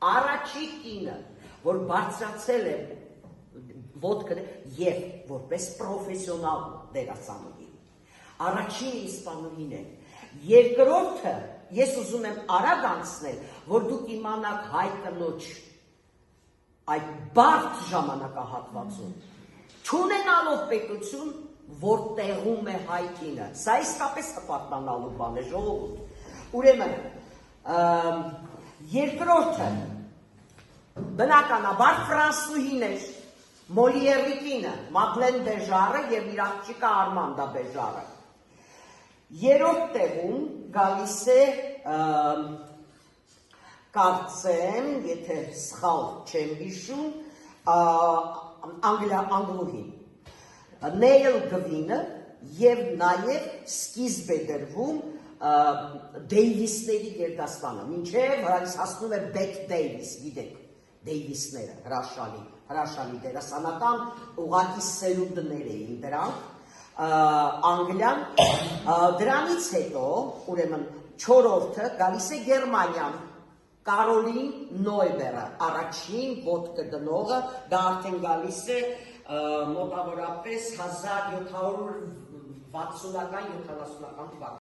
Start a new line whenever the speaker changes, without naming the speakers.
Առաջի կինը, որ բարձրացել է ոտքը եւ որպես պրոֆեսիոնալ դերասանուհի։ Առաջինը իսպանուհին է։ Երկրորդը, ես ուզում եմ արագ անցնել, որ դուք իմանաք հայ կնոջ այդ բարդ ժամանակահատվածում, չունենալով պետություն, որ տեղում է հայ կինը։ Սա իսկապես հպարտանալու բան է, ժողովուրդ։ Ուրեմն, երկրորդը, բնականաբար ֆրանսուհին էր, Մոլիերի կինը, Մադլեն Բեժարը և իր աղջիկը Արմանդա Բեժարը։ Երրորդ տեղում գալիս է, կարծեմ, եթե սխալ չեմ հիշում, անգլուհին, Նեյլ Գվինը և նաև սկիզբ է դրվում Դեյվիսների գերդաստանը, մինչև հասնում է Բեթ Դեյվիս, գիտեք, Դեյվիսները, հրաշալի դերասանական ուղղակի սերունդներ էին դրանք, Անգլիան, դրանից հետո, ուրեմն չորրորդը գալիս է Գերմանիան, Կարոլին Նոյբերը, առաջին ոտքը դնողը, դա արդեն գալիս է մոտավորապես 1760-ական 70-ական թվականներին։